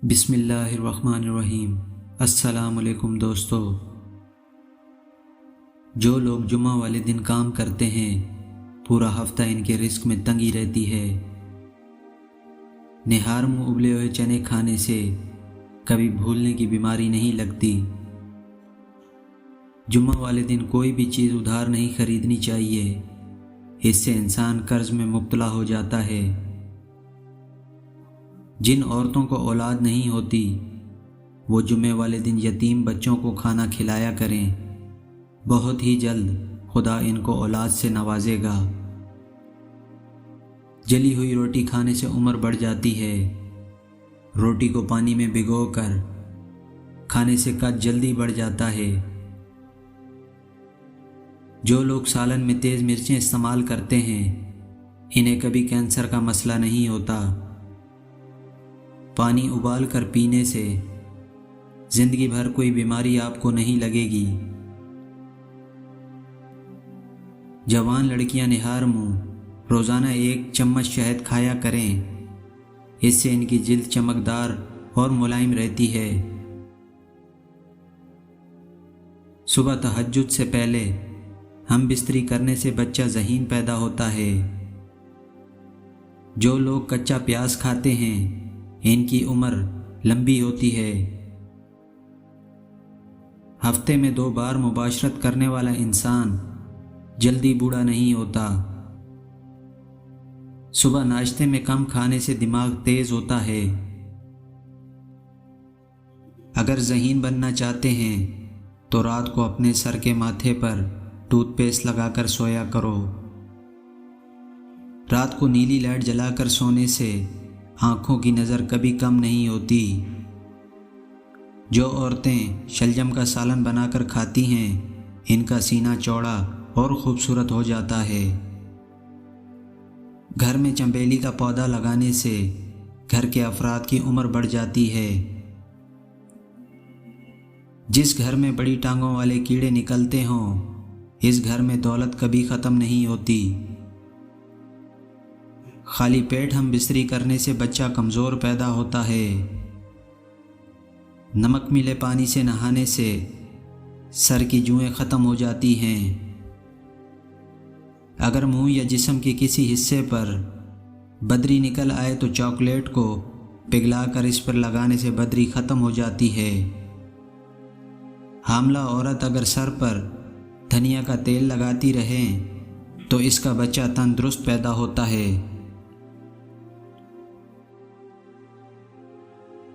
بسم اللہ الرحمن الرحیم۔ السلام علیکم دوستو۔ جو لوگ جمعہ والے دن کام کرتے ہیں پورا ہفتہ ان کے رزق میں تنگی رہتی ہے۔ نہار منہ ابلے ہوئے چنے کھانے سے کبھی بھولنے کی بیماری نہیں لگتی۔ جمعہ والے دن کوئی بھی چیز ادھار نہیں خریدنی چاہیے، اس سے انسان قرض میں مبتلا ہو جاتا ہے۔ جن عورتوں کو اولاد نہیں ہوتی وہ جمعے والے دن یتیم بچوں کو کھانا کھلایا کریں، بہت ہی جلد خدا ان کو اولاد سے نوازے گا۔ جلی ہوئی روٹی کھانے سے عمر بڑھ جاتی ہے، روٹی کو پانی میں بھگو کر کھانے سے قد جلدی بڑھ جاتا ہے۔ جو لوگ سالن میں تیز مرچیں استعمال کرتے ہیں انہیں کبھی کینسر کا مسئلہ نہیں ہوتا۔ پانی ابال کر پینے سے زندگی بھر کوئی بیماری آپ کو نہیں لگے گی۔ جوان لڑکیاں نہار منہ روزانہ 1 چمچ شہد کھایا کریں، اس سے ان کی جلد چمکدار اور ملائم رہتی ہے۔ صبح تہجد سے پہلے ہم بستری کرنے سے بچہ ذہین پیدا ہوتا ہے۔ جو لوگ کچا پیاز کھاتے ہیں ان کی عمر لمبی ہوتی ہے۔ ہفتے میں 2 بار مباشرت کرنے والا انسان جلدی بوڑھا نہیں ہوتا۔ صبح ناشتے میں کم کھانے سے دماغ تیز ہوتا ہے۔ اگر ذہین بننا چاہتے ہیں تو رات کو اپنے سر کے ماتھے پر ٹوتھ پیسٹ لگا کر سویا کرو۔ رات کو نیلی لائٹ جلا کر سونے سے آنکھوں کی نظر کبھی کم نہیں ہوتی۔ جو عورتیں شلجم کا سالن بنا کر کھاتی ہیں ان کا سینہ چوڑا اور خوبصورت ہو جاتا ہے۔ گھر میں چنبیلی کا پودا لگانے سے گھر کے افراد کی عمر بڑھ جاتی ہے۔ جس گھر میں بڑی ٹانگوں والے کیڑے نکلتے ہوں اس گھر میں دولت کبھی ختم نہیں ہوتی۔ خالی پیٹ ہم بستری کرنے سے بچہ کمزور پیدا ہوتا ہے۔ نمک ملے پانی سے نہانے سے سر کی جوئیں ختم ہو جاتی ہیں۔ اگر منہ یا جسم کے کسی حصے پر بدری نکل آئے تو چاکلیٹ کو پگھلا کر اس پر لگانے سے بدری ختم ہو جاتی ہے۔ حاملہ عورت اگر سر پر دھنیا کا تیل لگاتی رہے تو اس کا بچہ تندرست پیدا ہوتا ہے۔